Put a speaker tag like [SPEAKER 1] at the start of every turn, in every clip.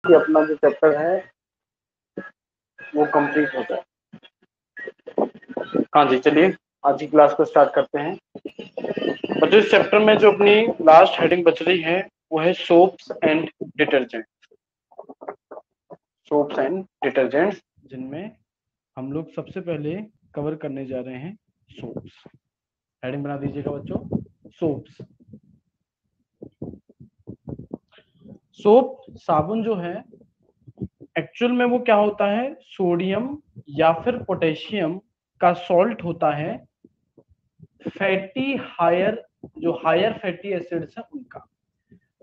[SPEAKER 1] कि अपना जो चैप्टर है वो कंप्लीट हो जाए। हाँ जी, चलिए आज की क्लास को स्टार्ट करते हैं। बच्चों, इस चैप्टर में जो अपनी लास्ट हेडिंग बच रही है वो है soaps and detergent. Soaps and detergents, जिनमें हम लोग सबसे पहले कवर करने जा रहे हैं सोप्स। हेडिंग बना दीजिएगा बच्चों, सोप्स। सोप साबुन जो है एक्चुअल में वो क्या होता है, सोडियम या फिर पोटेशियम का सॉल्ट होता है, फैटी हायर, जो हायर फैटी एसिड्स है उनका।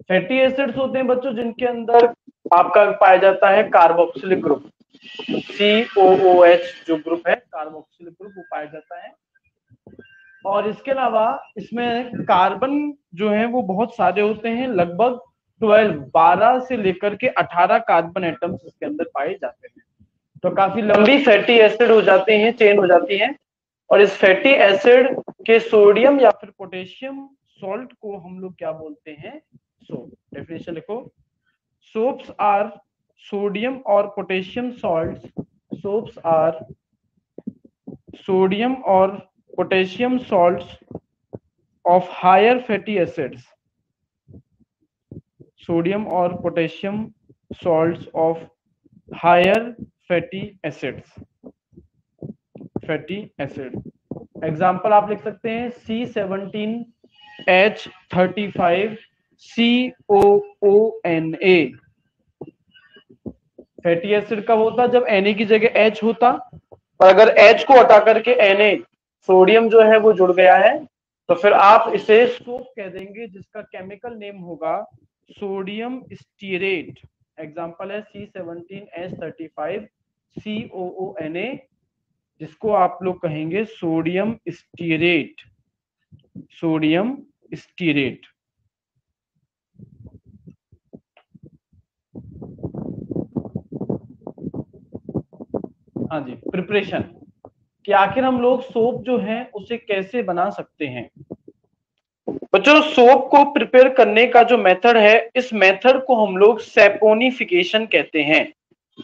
[SPEAKER 1] फैटी एसिड्स होते हैं बच्चों जिनके अंदर आपका पाया जाता है कार्बोक्सिलिक ग्रुप, COOH जो ग्रुप है कार्बोक्सिलिक ग्रुप वो पाया जाता है। और इसके अलावा इसमें कार्बन जो है वो बहुत सारे होते हैं, लगभग 12 से लेकर के 18 कार्बन एटम्स इसके अंदर पाए जाते हैं। तो काफी लंबी फैटी एसिड हो जाते हैं, चेन हो जाती है। और इस फैटी एसिड के सोडियम या फिर पोटेशियम सॉल्ट को हम लोग क्या बोलते हैं, सोप। डेफिनेशन लिखो, soaps are sodium or potassium salts. Soaps are sodium or potassium salts of higher fatty acids, sodium or potassium salts of higher fatty acids, fatty acid। Example आप लिख सकते हैं C17H35COONA। फैटी एसिड कब होता, जब Na की जगह H होता, और अगर H को हटा करके Na सोडियम जो है वो जुड़ गया है तो फिर आप इसे सोप कह देंगे, जिसका केमिकल नेम होगा सोडियम स्टीरेट। एग्जांपल है C17H35COONA, जिसको आप लोग कहेंगे सोडियम स्टीरेट, सोडियम स्टीरेट। हाँ जी, प्रिपरेशन कि आखिर हम लोग सोप जो है उसे कैसे बना सकते हैं। बच्चों, सोप को प्रिपेयर करने का जो मेथड है, इस मेथड को हम लोग सैपोनिफिकेशन कहते हैं।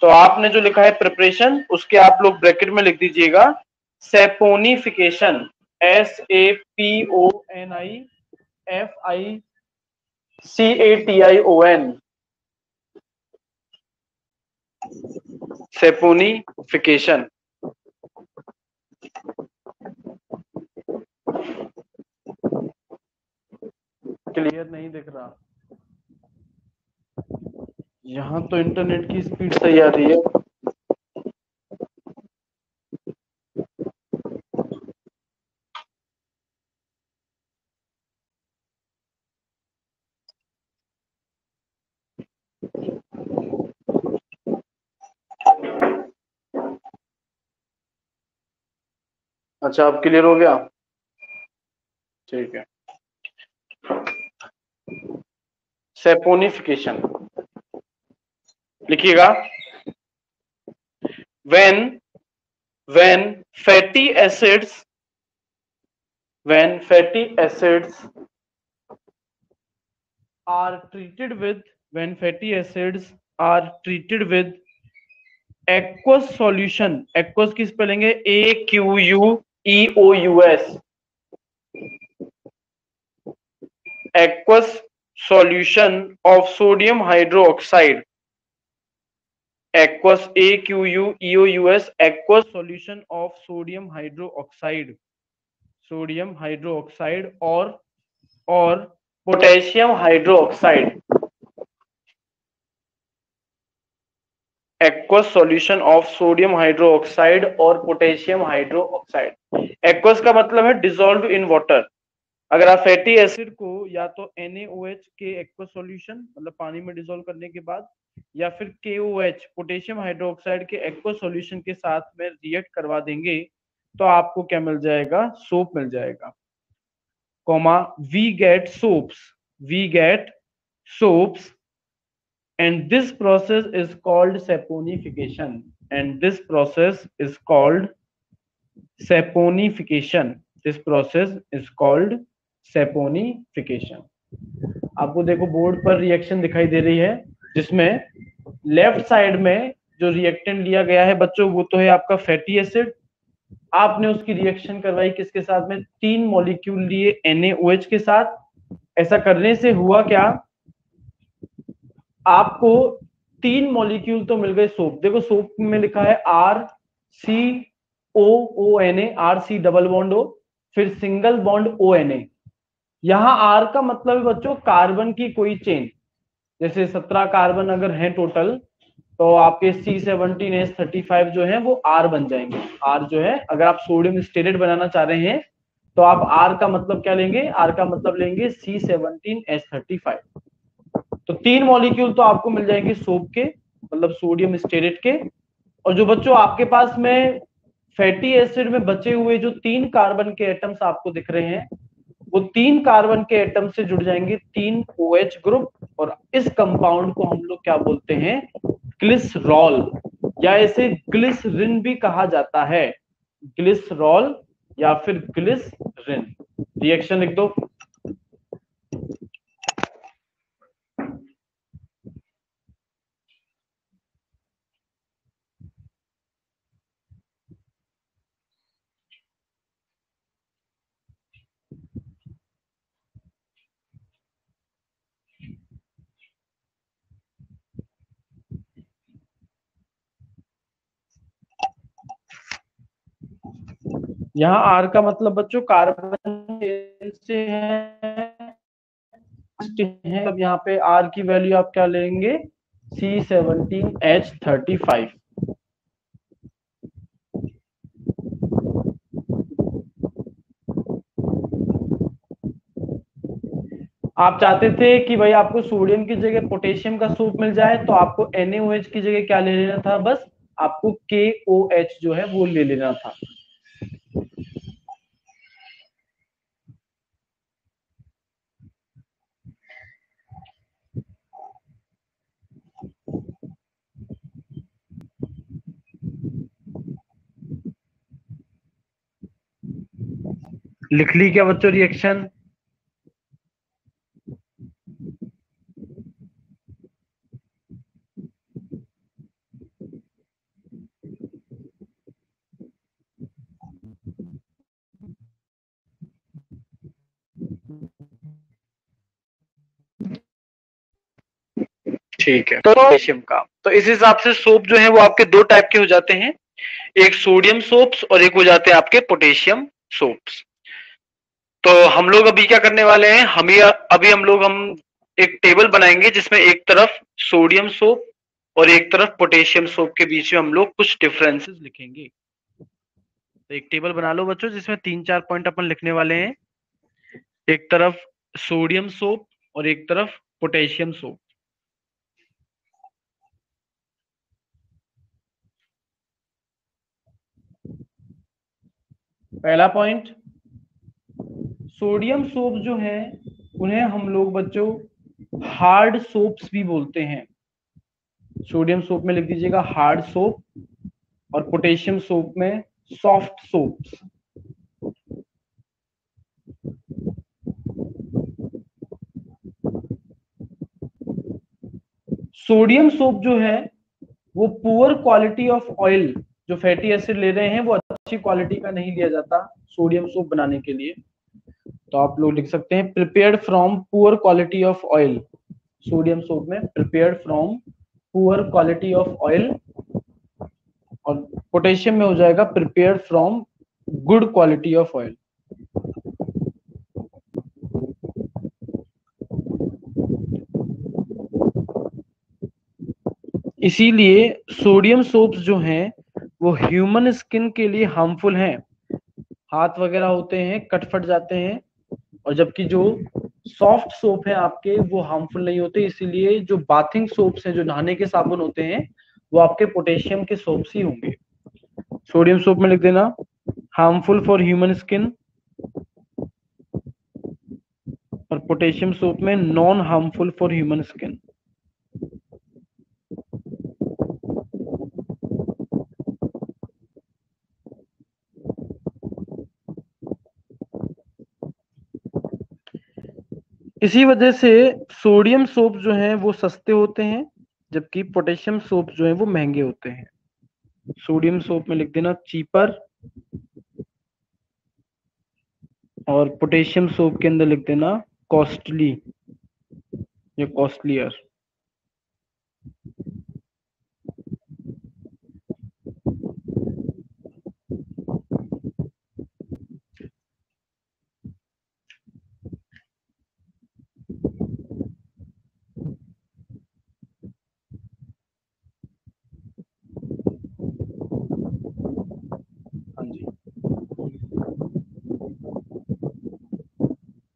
[SPEAKER 1] तो आपने जो लिखा है प्रिपरेशन, उसके आप लोग ब्रैकेट में लिख दीजिएगा सैपोनिफिकेशन, SAPONIFICATION, सैपोनिफिकेशन। क्लियर नहीं दिख रहा? यहां तो इंटरनेट की स्पीड सही आ रही है। अच्छा, अब क्लियर हो गया? ठीक है। सैपोनिफिकेशन लिखिएगा, when fatty acids are treated with aqueous solution, aqueous की स्पेलिंग है AQUEOUS, aqueous solution of sodium hydroxide, aqueous AQUEOUS, aqueous solution of sodium hydroxide और potassium hydroxide, aqueous solution of sodium hydroxide और potassium hydroxide. Aqueous का मतलब है dissolve in water. अगर आप fatty acid को या तो NaOH के एक्वस सॉल्यूशन मतलब पानी में डिसॉल्व करने के बाद, या फिर KOH पोटेशियम हाइड्रोक्साइड के एक्वस सॉल्यूशन के साथ में रिएक्ट करवा देंगे तो आपको क्या मिल जाएगा, सोप मिल जाएगा। Comma, we get soaps and this process is called saponification, this process is called saponification। आपको देखो बोर्ड पर रिएक्शन दिखाई दे रही है जिसमें लेफ्ट साइड में जो रिएक्टेंट लिया गया है बच्चों वो तो है आपका फैटी एसिड। आपने उसकी रिएक्शन करवाई किसके साथ में, 3 मॉलिक्यूल लिए NaOH के साथ। ऐसा करने से हुआ क्या, आपको 3 मॉलिक्यूल तो मिल गए सोप। देखो सोप में लिखा है RCOONA, RC double bond O, फिर सिंगल बॉन्ड ONA। यहां R का मतलब है बच्चों कार्बन की कोई चेन, जैसे 17 कार्बन अगर हैं टोटल, तो आपके C17H35 जो है वो R बन जाएंगे। R जो है, अगर आप सोडियम स्टेरेट बनाना चाह रहे हैं तो आप R का मतलब क्या लेंगे, R का मतलब लेंगे C17H35। तो 3 मॉलिक्यूल तो आपको मिल जाएंगे सोप के, मतलब सोडियम स्टेरेट के। और जो बच्चों आपके पास में फैटी एसिड में बचे हुए जो 3 कार्बन के एटम्स आपको दिख रहे हैं, वो 3 कार्बन के एटम से जुड़ जाएंगे 3 OH ग्रुप, और इस कंपाउंड को हम लोग क्या बोलते हैं, ग्लिसरॉल, या इसे ग्लिसरिन भी कहा जाता है। ग्लिसरॉल या फिर ग्लिसरिन। रिएक्शन लिख दो। यहाँ आर का मतलब बच्चों कार्बन से है, अब यहाँ पे आर की वैल्यू आप क्या लेंगे, C17H35। आप चाहते थे कि भाई आपको सोडियम की जगह पोटेशियम का सूप मिल जाए, तो आपको NaOH की जगह क्या ले लेना था, बस आपको KOH जो है वो ले लेना था। लिख ली क्या बच्चों रिएक्शन? ठीक है, तो पोटेशियम का, तो इस हिसाब से सोप जो है वो आपके दो टाइप के हो जाते हैं, एक सोडियम सोप्स और एक हो जाते हैं आपके पोटेशियम सोप्स। तो हम लोग अभी क्या करने वाले हैं, हम एक टेबल बनाएंगे जिसमें एक तरफ सोडियम सोप और एक तरफ पोटेशियम सोप के बीच में हम लोग कुछ डिफरेंसेस लिखेंगे। तो एक टेबल बना लो बच्चों जिसमें 3-4 पॉइंट अपन लिखने वाले हैं, एक तरफ सोडियम सोप और एक तरफ पोटेशियम सोप। पहला पॉइंट, सोडियम सोप जो है उन्हें हम लोग बच्चों हार्ड सोप्स भी बोलते हैं। सोडियम सोप में लिख दीजिएगा हार्ड सोप, और पोटेशियम सोप में सॉफ्ट सोप्स। सोडियम सोप जो है वो पुअर क्वालिटी ऑफ ऑयल, जो फैटी एसिड ले रहे हैं वो अच्छी क्वालिटी का नहीं लिया जाता सोडियम सोप बनाने के लिए। तो आप लोग लिख सकते हैं prepared from poor quality of oil. Sodium soap में prepared from poor quality of oil, और पोटेशियम में हो जाएगा prepared from good quality of oil. इसीलिए सोडियम सोप्स जो हैं वो ह्यूमन स्किन के लिए हार्मफुल हैं, हाथ वगैरह होते हैं कट फट जाते हैं, और जबकि जो सॉफ्ट सोप है आपके वो हार्मफुल नहीं होते। इसीलिए जो बाथिंग सोप्स हैं, जो नहाने के साबुन होते हैं, वो आपके पोटेशियम के सोप्स ही होंगे। सोडियम सोप में लिख देना हार्मफुल फॉर ह्यूमन स्किन, और पोटेशियम सोप में non harmful for human skin. इसी वजह से सोडियम सोप जो हैं वो सस्ते होते हैं, जबकि पोटेशियम सोप जो है वो महंगे होते हैं। सोडियम सोप में लिख देना चीपर, और पोटेशियम सोप के अंदर लिख देना कॉस्टली या कॉस्टलियर। हाँ जी,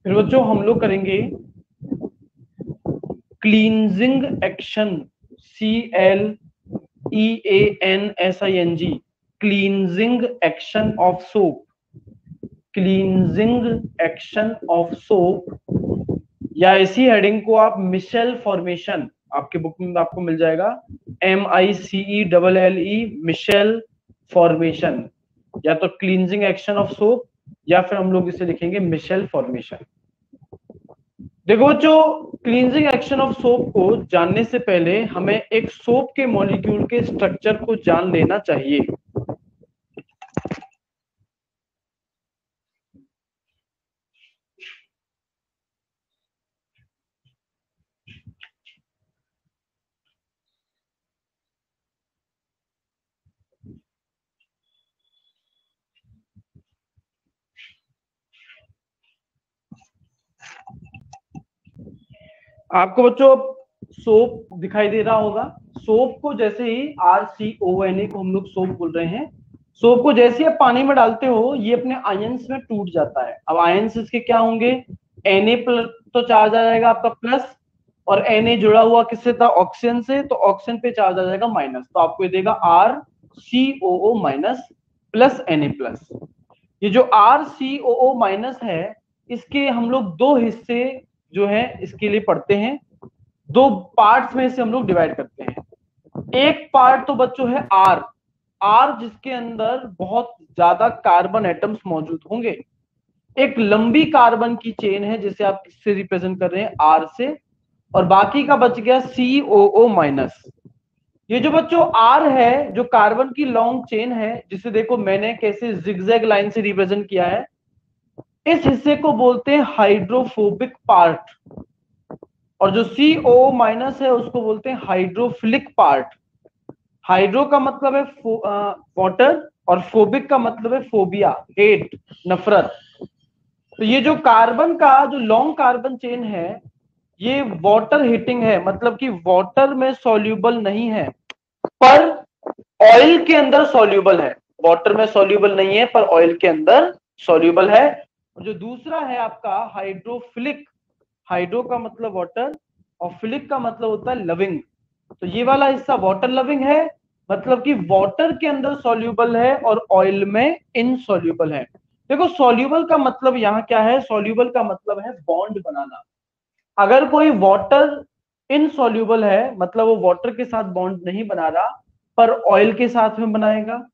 [SPEAKER 1] फिर बच्चों हम लोग करेंगे cleansing action, CLEANSING, cleansing action of soap, cleansing action of soap, या इसी हेडिंग को आप मिशेल फॉर्मेशन, आपके बुक में आपको मिल जाएगा MICELLE, मिशेल फॉर्मेशन, या तो क्लींजिंग एक्शन ऑफ सोप या फिर हम लोग इसे लिखेंगे मिशेल फॉर्मेशन। देखो बच्चों, क्लींजिंग एक्शन ऑफ सोप को जानने से पहले हमें एक सोप के मॉलिक्यूल के स्ट्रक्चर को जान लेना चाहिए। आपको बच्चों सोप दिखाई दे रहा होगा। सोप को जैसे ही RCONA को हम लोग सोप बोल रहे हैं। सोप को जैसे ही आप पानी में डालते हो ये अपने आयंस में टूट जाता है। अब आयंस इसके क्या होंगे, Na प्लस तो चार्ज आ जाएगा आपका प्लस, और Na जुड़ा हुआ किससे था, ऑक्सीजन से, तो ऑक्सीजन पे चार्ज आ जाएगा माइनस, तो आपको ये देगा RCOO minus plus Na plus. ये जो RCOO माइनस है इसके हम लोग दो हिस्से जो है इसके लिए पढ़ते हैं, दो पार्ट्स में से हम लोग डिवाइड करते हैं। एक पार्ट तो बच्चों है R जिसके अंदर बहुत ज्यादा कार्बन एटम्स मौजूद होंगे। एक लंबी कार्बन की चेन है जिसे आप किससे रिप्रेजेंट कर रहे हैं, R से, और बाकी का बच गया COO माइनस। ये जो बच्चों R है, जो कार्बन की लॉन्ग चेन है, जिसे देखो मैंने कैसे जिगजैग लाइन से रिप्रेजेंट किया है, इस हिस्से को बोलते हैं हाइड्रोफोबिक पार्ट, और जो CO माइनस है उसको बोलते हैं हाइड्रोफिलिक पार्ट। हाइड्रो का मतलब है वाटर, और फोबिक का मतलब है फोबिया, हेट, नफरत। तो ये जो कार्बन का जो लॉन्ग कार्बन चेन है ये वाटर हीटिंग है, मतलब कि वाटर में सॉल्यूबल नहीं है पर ऑयल के अंदर सॉल्यूबल है। वाटर में सॉल्यूबल नहीं है पर ऑयल के अंदर सॉल्यूबल है। और जो दूसरा है आपका हाइड्रोफिलिक, हाइड्रो का मतलब वाटर और फिलिक का मतलब होता है लविंग, तो ये वाला हिस्सा वाटर लविंग है, मतलब कि वाटर के अंदर सॉल्यूबल है और ऑयल में इनसॉल्यूबल है। देखो सॉल्यूबल का मतलब यहां क्या है, सॉल्यूबल का मतलब है बॉन्ड बनाना। अगर कोई वाटर इनसॉल्यूबल है मतलब वो वाटर के साथ बॉन्ड नहीं बना रहा पर ऑयल के साथ में बनाएगा,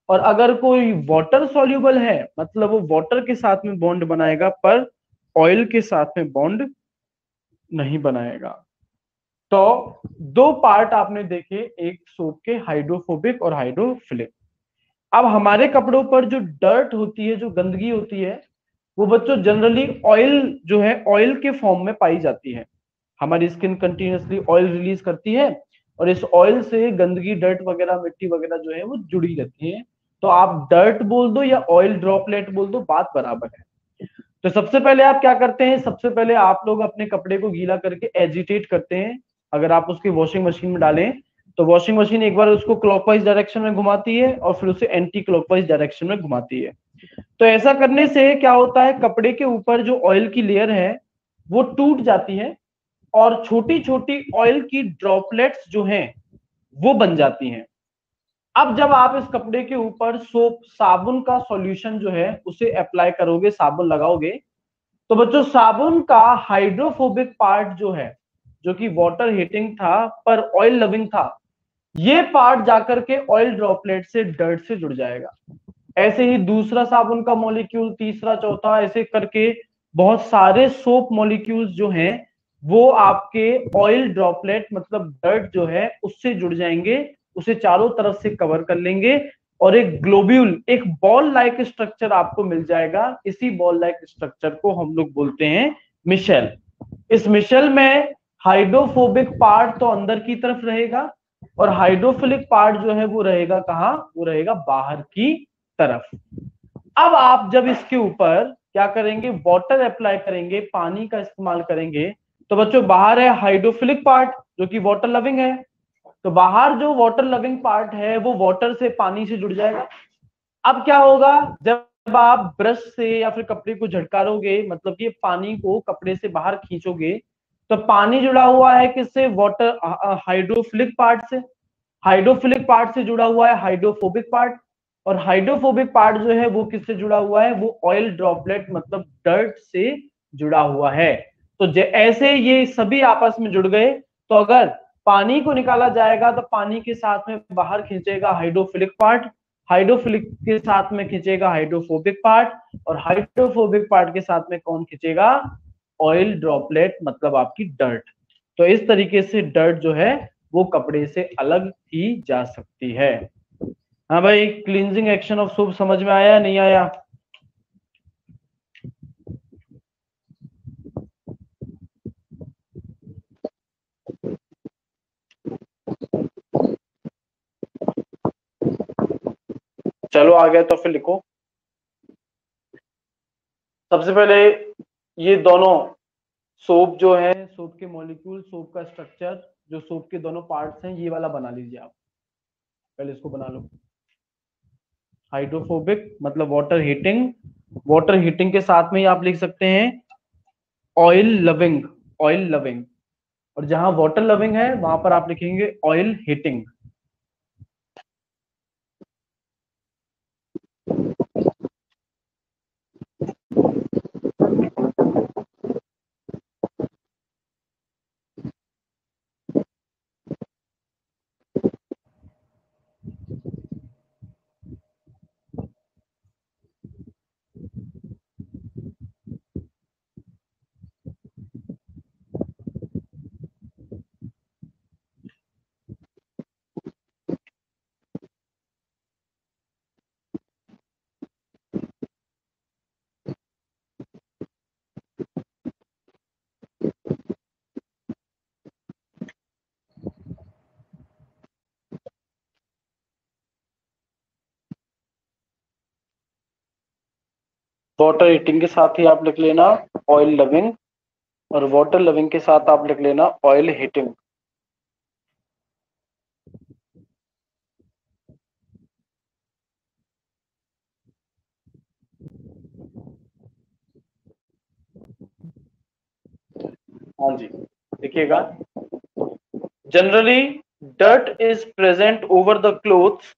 [SPEAKER 1] और अगर कोई वाटर सॉल्यूबल है मतलब वो वाटर के साथ में बॉन्ड बनाएगा पर ऑयल के साथ में बॉन्ड नहीं बनाएगा। तो दो पार्ट आपने देखे एक सोप के, हाइड्रोफोबिक और हाइड्रोफिलिक। अब हमारे कपड़ों पर जो डर्ट होती है, जो गंदगी होती है, वो बच्चों जनरली ऑयल जो है ऑयल के फॉर्म में पाई जाती है। हमारी स्किन कंटिन्यूअसली ऑयल रिलीज करती है और इस ऑयल से गंदगी, डर्ट वगैरह, मिट्टी वगैरह जो है वो जुड़ी रहती है। तो आप डर्ट बोल दो या ऑयल ड्रॉपलेट बोल दो, बात बराबर है। तो सबसे पहले आप क्या करते हैं, सबसे पहले आप लोग अपने कपड़े को गीला करके एजिटेट करते हैं। अगर आप उसकी वॉशिंग मशीन में डालें तो वॉशिंग मशीन एक बार उसको क्लॉकवाइज डायरेक्शन में घुमाती है और फिर उसे एंटी क्लॉकवाइज डायरेक्शन में घुमाती है। तो ऐसा करने से क्या होता है, कपड़े के ऊपर जो ऑयल की लेयर है वो टूट जाती है और छोटी छोटी ऑयल की ड्रॉपलेट्स जो हैं वो बन जाती हैं। अब जब आप इस कपड़े के ऊपर सोप, साबुन का सॉल्यूशन जो है उसे अप्लाई करोगे, साबुन लगाओगे, तो बच्चों साबुन का हाइड्रोफोबिक पार्ट जो है, जो कि वाटर हीटिंग था पर ऑयल लविंग था, ये पार्ट जाकर के ऑयल ड्रॉपलेट से, डर्ट से जुड़ जाएगा। ऐसे ही दूसरा साबुन का मॉलिक्यूल, तीसरा, चौथा, ऐसे करके बहुत सारे सोप मॉलिक्यूल्स जो हैं वो आपके ऑयल ड्रॉपलेट मतलब डर्ट जो है उससे जुड़ जाएंगे, उसे चारों तरफ से कवर कर लेंगे और एक ग्लोब्यूल, एक बॉल लाइक स्ट्रक्चर आपको मिल जाएगा। इसी बॉल लाइक स्ट्रक्चर को हम लोग बोलते हैं मिशेल। इस मिशेल में हाइड्रोफोबिक पार्ट तो अंदर की तरफ रहेगा और हाइड्रोफिलिक पार्ट जो है वो रहेगा कहाँ, वो रहेगा बाहर की तरफ। अब आप जब इसके ऊपर क्या करेंगे, वाटर अप्लाई करेंगे, पानी का इस्तेमाल करेंगे, तो बच्चों बाहर है हाइड्रोफिलिक पार्ट जो कि वाटर लविंग है, तो बाहर जो वाटर लविंग पार्ट है वो वाटर से, पानी से जुड़ जाएगा। अब क्या होगा, जब आप ब्रश से या फिर कपड़े को झटकारोगे, मतलब कि पानी को कपड़े से बाहर खींचोगे, तो पानी जुड़ा हुआ है किससे, वाटर हाइड्रोफिलिक पार्ट से। हाइड्रोफिलिक पार्ट से जुड़ा हुआ है हाइड्रोफोबिक पार्ट, और हाइड्रोफोबिक पार्ट जो है वो किससे जुड़ा हुआ है, वो ऑयल ड्रॉपलेट मतलब डर्ट से जुड़ा हुआ है। तो ऐसे ये सभी आपस में जुड़ गए, तो अगर पानी को निकाला जाएगा तो पानी के साथ में बाहर खींचेगा हाइड्रोफिलिक पार्ट, हाइड्रोफिलिक के साथ में खींचेगा हाइड्रोफोबिक पार्ट, और हाइड्रोफोबिक पार्ट के साथ में कौन खींचेगा, ऑयल ड्रॉपलेट मतलब आपकी डर्ट। तो इस तरीके से डर्ट जो है वो कपड़े से अलग की जा सकती है। हाँ भाई, क्लींजिंग एक्शन ऑफ सोप समझ में आया नहीं आया? चलो आ गया तो फिर लिखो। सबसे पहले ये दोनों सोप जो है, सोप के मॉलिक्यूल, सोप का स्ट्रक्चर, जो सोप के दोनों पार्ट्स हैं, ये वाला बना लीजिए आप। पहले इसको बना लो। हाइड्रोफोबिक मतलब वाटर हीटिंग, वाटर हीटिंग के साथ में ही आप लिख सकते हैं ऑयल लविंग, ऑयल लविंग। और जहां वाटर लविंग है वहां पर आप लिखेंगे ऑयल हीटिंग। वाटर हीटिंग के साथ ही आप लिख लेना ऑयल लविंग, और वाटर लविंग के साथ आप लिख लेना ऑयल हीटिंग। हाँ जी, देखिएगा। Generally dirt is present over the clothes,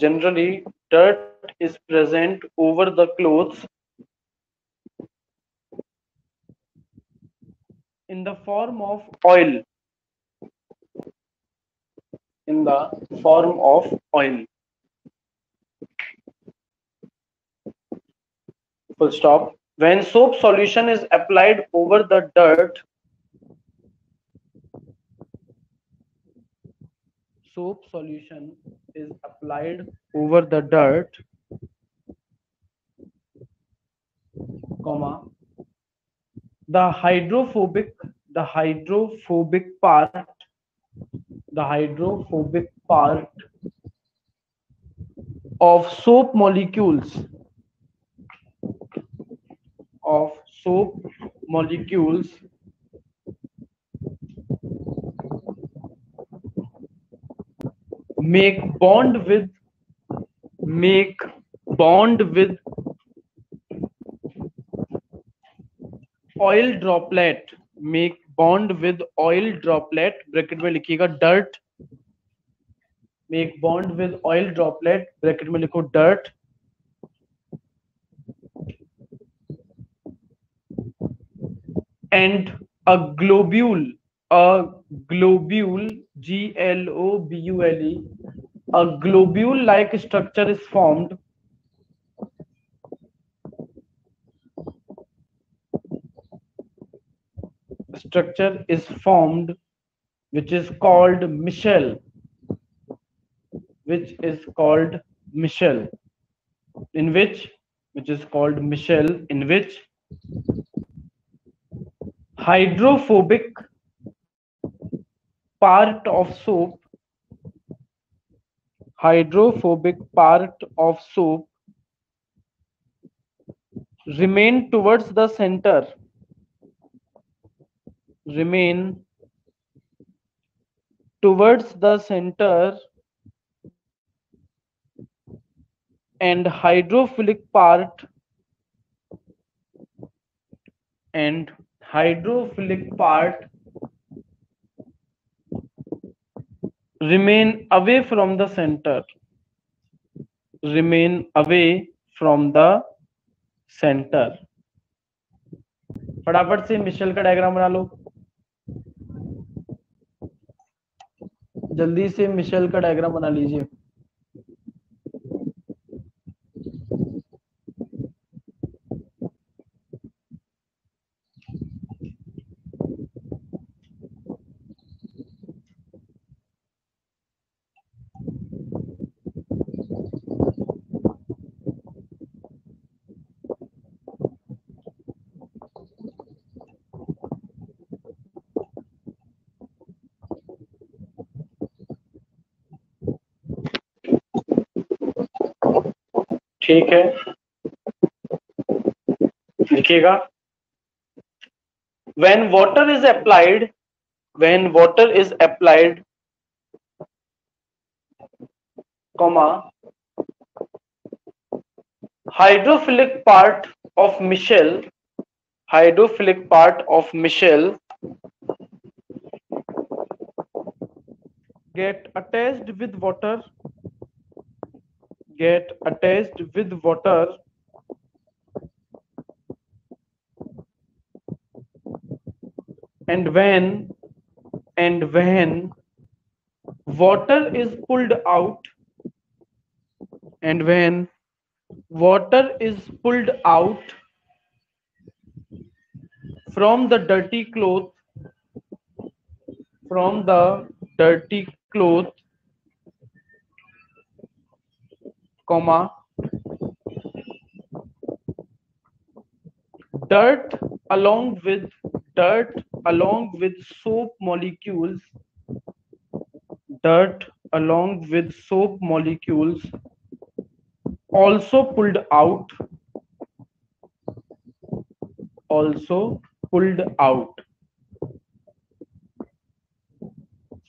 [SPEAKER 1] generally dirt is present over the clothes in the form of oil, in the form of oil, full stop. When soap solution is applied over the dirt, soap solution is applied over the dirt, comma, the hydrophobic, the hydrophobic part, the hydrophobic part of soap molecules, of soap molecules make bond with, make bond with oil droplet, make bond with oil droplet, bracket में लिखिएगा dirt, make bond with oil droplet, bracket में लिखो dirt, and a globule, a globule, globule, a globule like structure is formed, structure is formed, which is called micelle, which is called micelle, in which hydrophobic part of soap remain towards the center, and hydrophilic part remain away from the center, फटाफट से Michel का diagram बना लो, जल्दी से Michel का diagram बना लीजिए। ठीक है, लिखिएगा। when water is applied comma hydrophilic part of micelle get attached with water and when water is pulled out from the dirty cloth comma dirt along with soap molecules also pulled out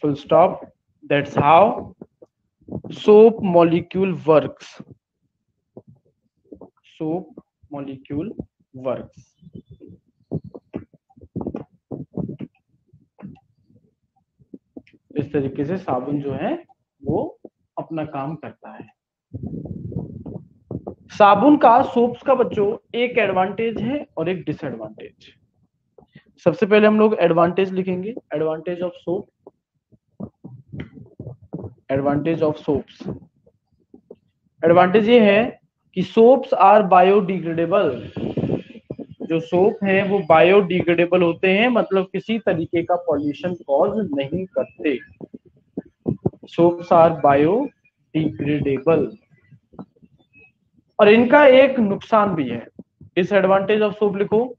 [SPEAKER 1] full stop. That's how soap molecule works. इस तरीके से साबुन जो है वो अपना काम करता है। साबुन का, सोप्स का बच्चों एक एडवांटेज है और एक डिसएडवांटेज। सबसे पहले हम लोग एडवांटेज लिखेंगे, एडवांटेज ऑफ सोप्स। एडवांटेज ये है कि सोप्स आर बायोडिग्रेडेबल। जो सोप है वो बायोडिग्रेडेबल होते हैं, मतलब किसी तरीके का पॉल्यूशन कॉज नहीं करते। Soaps are biodegradable. और इनका एक नुकसान भी है। डिसएडवांटेज ऑफ सोप लिखो,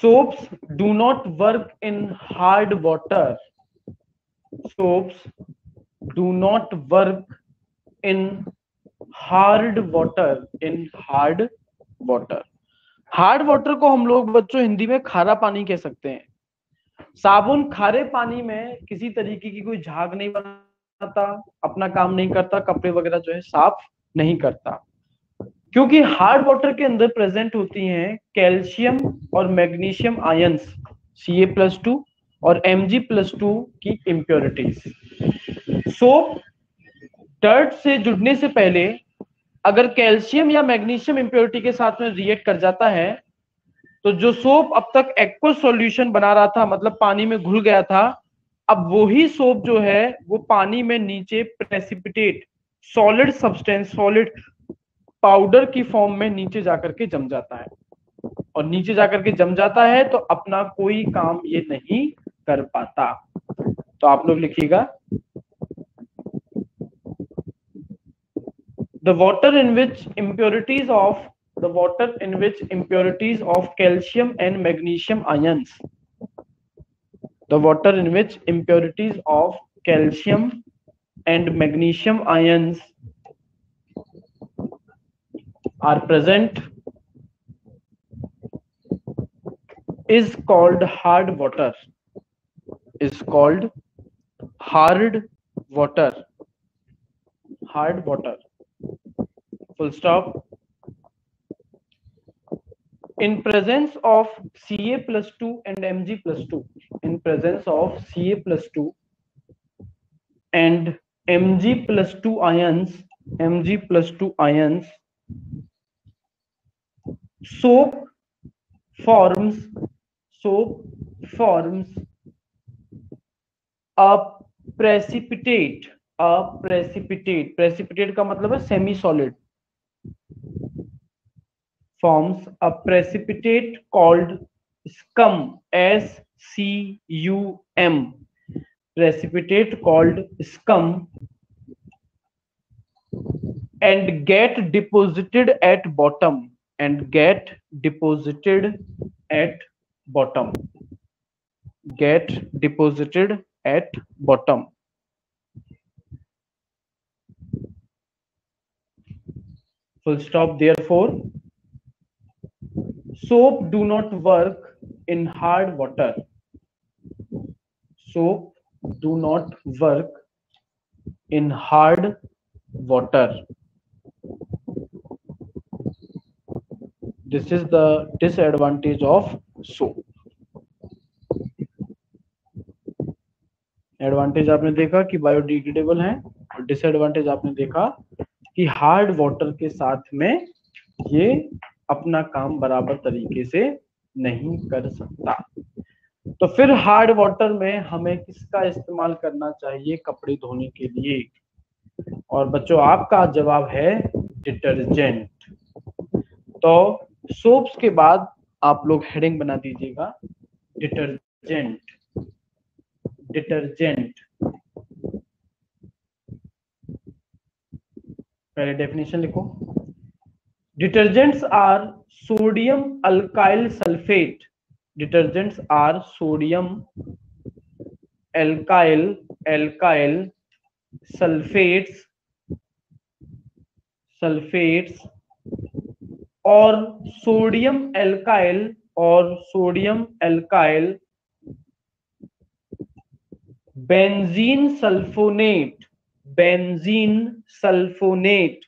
[SPEAKER 1] soaps do not work in hard water. Soaps do not work in hard water. Hard water को हम लोग बच्चों हिंदी में खारा पानी कह सकते हैं। साबुन खारे पानी में किसी तरीके की कोई झाग नहीं बनाता, अपना काम नहीं करता, कपड़े वगैरह जो है साफ नहीं करता, क्योंकि हार्ड वाटर के अंदर प्रेजेंट होती हैं कैल्शियम और मैग्नीशियम आयंस Ca+2 और Mg+2 की इम्प्योरिटीज। सोप डर्ट से जुड़ने से पहले अगर कैल्शियम या मैग्नीशियम इम्प्योरिटी के साथ में रिएक्ट कर जाता है तो जो सोप अब तक एक्वस सॉल्यूशन बना रहा था, मतलब पानी में घुल गया था, अब वही सोप जो है वो पानी में नीचे precipitate solid substance, solid powder की फॉर्म में नीचे जाकर के जम जाता है। और नीचे जाकर के जम जाता है तो अपना कोई काम ये नहीं कर पाता। तो आप लोग लिखिएगा, the water in which impurities of calcium and magnesium ions, the water in which impurities of calcium and magnesium ions are present is called hard water, is called hard water, hard water, full stop. In presence of Ca plus 2 and Mg plus 2, in presence of Ca plus 2 and Mg plus 2 ions, Mg plus 2 ions, soap forms a precipitate, precipitate का मतलब है semi solid, forms a precipitate called scum, SCUM, precipitate called scum, and get deposited at bottom, and get deposited at bottom, get deposited at bottom. Full stop. Therefore, soap do not work in hard water. Soap do not work in hard water. This is the disadvantage of soap. Advantage आपने देखा कि biodegradable है, और disadvantage आपने देखा कि hard water के साथ में ये अपना काम बराबर तरीके से नहीं कर सकता। तो फिर हार्ड वाटर में हमें किसका इस्तेमाल करना चाहिए कपड़े धोने के लिए? और बच्चों आपका जवाब है डिटर्जेंट। तो सोप्स के बाद आप लोग हेडिंग बना दीजिएगा डिटर्जेंट, डिटर्जेंट। पहले डेफिनेशन लिखो, detergents are sodium alkyl sulphate, detergents are sodium alkyl sulphates और सोडियम एल्काइल बेंजीन सल्फोनेट,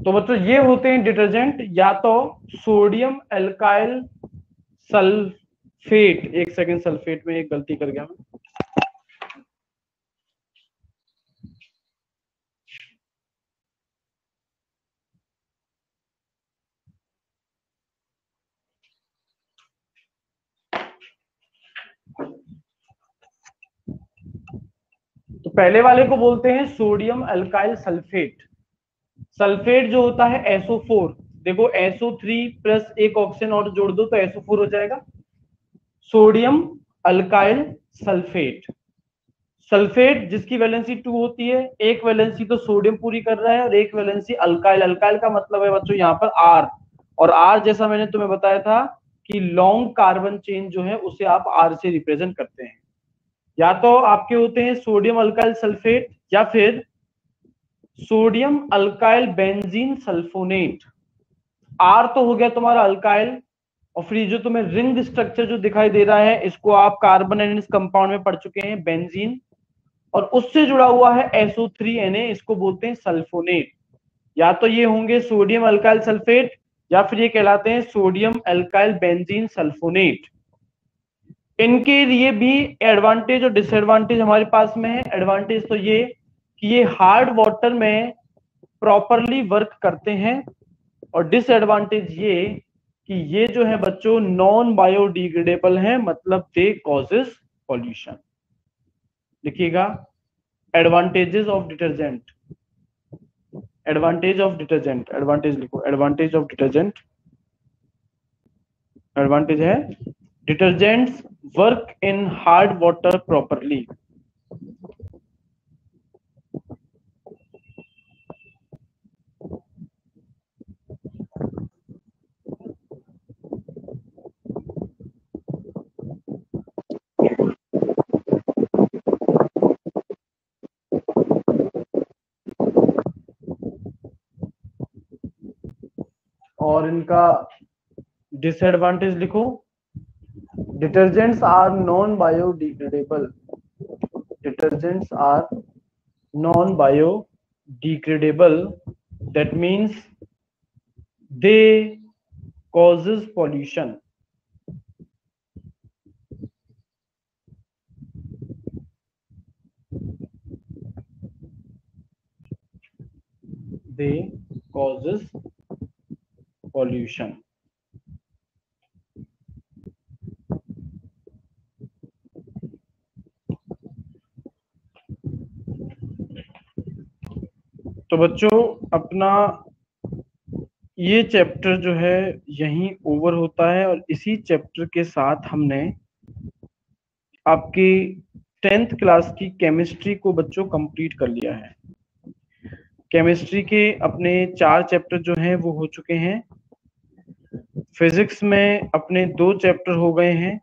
[SPEAKER 1] तो बच्चों ये होते हैं डिटर्जेंट, या तो सोडियम एल्काइल सल्फेट, एक सेकेंड, सल्फेट में एक गलती कर गया मैं, तो पहले वाले को बोलते हैं सोडियम अल्काइल सल्फेट। सल्फेट जो होता है SO4, देखो SO3 प्लस एक ऑक्सीजन और जोड़ दो तो SO4 हो जाएगा, सोडियम अल्काइल सल्फेट। सल्फेट जिसकी वैलेंसी 2 होती है, एक वैलेंसी तो सोडियम पूरी कर रहा है और एक वैलेंसी अल्काइल। अल्काइल का मतलब है बच्चों यहाँ पर R, और R जैसा मैंने तुम्हें बताया था कि लॉन्ग कार्बन चेन जो है उसे आप R से रिप्रेजेंट करते हैं। या तो आपके होते हैं सोडियम अल्काइल सल्फेट या फिर sodium alkyl benzene sulphonate. R तो हो गया तुम्हारा अल्काइल, और फिर ये जो तुम्हें रिंग स्ट्रक्चर जो दिखाई दे रहा है, इसको आप कार्बन एंड कंपाउंड में पढ़ चुके हैं, बेंजीन। और उससे जुड़ा हुआ है SO3Na, इसको बोलते हैं सल्फोनेट। या तो ये होंगे सोडियम अल्काइल सल्फेट, या फिर ये कहलाते हैं सोडियम अल्काइल बेंजीन सल्फोनेट। इनके लिए भी एडवांटेज और डिसएडवांटेज हमारे पास में है। एडवांटेज तो ये कि ये हार्ड वाटर में प्रॉपरली वर्क करते हैं, और डिसएडवांटेज ये कि ये जो है बच्चों नॉन बायोडिग्रेडेबल है, मतलब दे कॉजेस पॉल्यूशन। लिखिएगा advantages of detergent. Advantage of detergent, advantage लिखो, एडवांटेज ऑफ डिटर्जेंट। एडवांटेज है detergents work in hard water properly. और इनका डिसएडवांटेज लिखो, detergents are non biodegradable. Detergents are non biodegradable, that means they causes pollution. They causes pollution. तो बच्चों अपना ये chapter जो है यहीं ओवर होता है, और इसी चैप्टर के साथ हमने आपकी 10th क्लास की केमिस्ट्री को बच्चों कंप्लीट कर लिया है। केमिस्ट्री के अपने 4 चैप्टर जो हैं वो हो चुके हैं। फिजिक्स में अपने 2 चैप्टर हो गए हैं,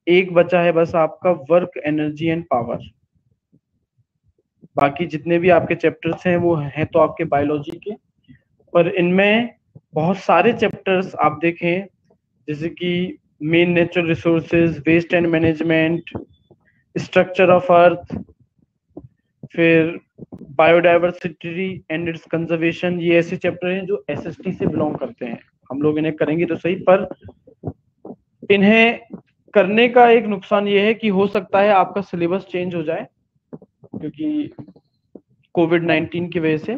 [SPEAKER 1] एक बचा है बस आपका वर्क एनर्जी एंड पावर। बाकी जितने भी आपके चैप्टर्स हैं वो हैं तो आपके बायोलॉजी के, पर इनमें बहुत सारे चैप्टर्स आप देखें, जैसे कि main natural resources, waste and management, structure of earth, फिर बायोडाइवर्सिटी एंड इट्स कंजर्वेशन, ये ऐसे चैप्टर हैं जो SST से बिलोंग करते हैं। हम लोग इन्हें करेंगे तो सही, पर इन्हें करने का एक नुकसान ये है कि हो सकता है आपका सिलेबस चेंज हो जाए, क्योंकि कोविड-19 की वजह से।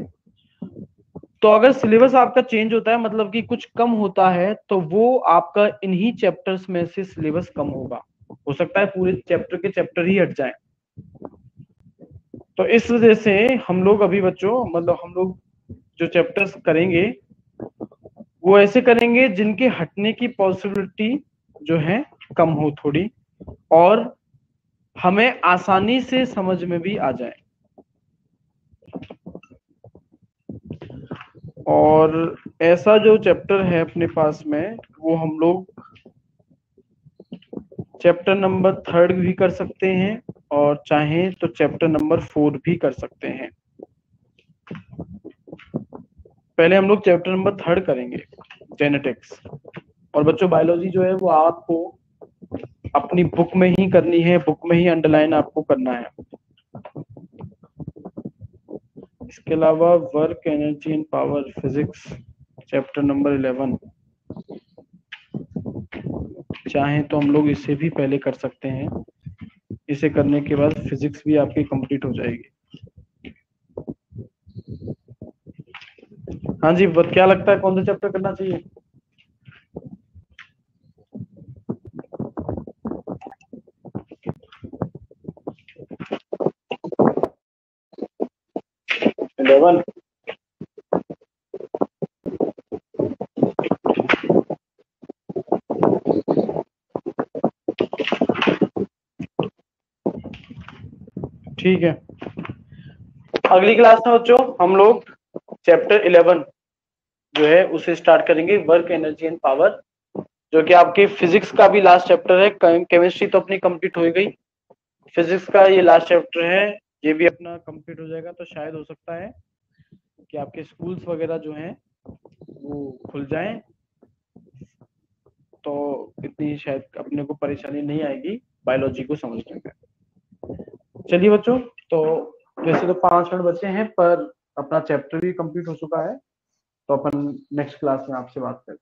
[SPEAKER 1] तो अगर सिलेबस आपका चेंज होता है, मतलब कि कुछ कम होता है, तो वो आपका इन्हीं चैप्टर्स में से सिलेबस कम होगा। हो सकता है पूरे चैप्टर के चैप्टर ही हट जाएं। तो इस वजह से हम लोग अभी बच्चों, मतलब हम लोग जो चैप्टर्स करेंगे वो ऐसे करेंगे जिनके हटने की पॉसिबिलिटी जो है कम हो थोड़ी, और हमें आसानी से समझ में भी आ जाए। और ऐसा जो चैप्टर है अपने पास में, वो हम लोग चैप्टर नंबर 3 भी कर सकते हैं, और चाहें तो चैप्टर नंबर 4 भी कर सकते हैं। पहले हम लोग चैप्टर नंबर 3 करेंगे, जेनेटिक्स। और बच्चों बायोलॉजी जो है वो आपको अपनी बुक में ही करनी है, बुक में ही अंडरलाइन आपको करना है। इसके अलावा work energy and power physics chapter number 11, चाहें तो हम लोग इसे भी पहले कर सकते हैं। इसे करने के बाद फिजिक्स भी आपकी कंप्लीट हो जाएगी। हाँ जी, क्या लगता है कौन सा चैप्टर करना चाहिए? इलेवन। ठीक है, अगली क्लास में बच्चों हम लोग चैप्टर 11 जो है उसे स्टार्ट करेंगे, वर्क एनर्जी एंड पावर, जो कि आपके फिजिक्स का भी लास्ट चैप्टर है। केमिस्ट्री तो अपनी कंप्लीट हो गई, फिजिक्स का ये लास्ट चैप्टर है, ये भी अपना कंप्लीट हो जाएगा। तो शायद हो सकता है कि आपके स्कूल्स वगैरह जो हैं वो खुल जाएं। तो इतनी शायद अपने को परेशानी नहीं आएगी बायोलॉजी को समझने में। चलिए बच्चों, तो वैसे तो 5 मिनट बचे हैं, पर अपना चैप्टर भी कंप्लीट हो चुका है, तो अपन नेक्स्ट क्लास में आपसे बात करें।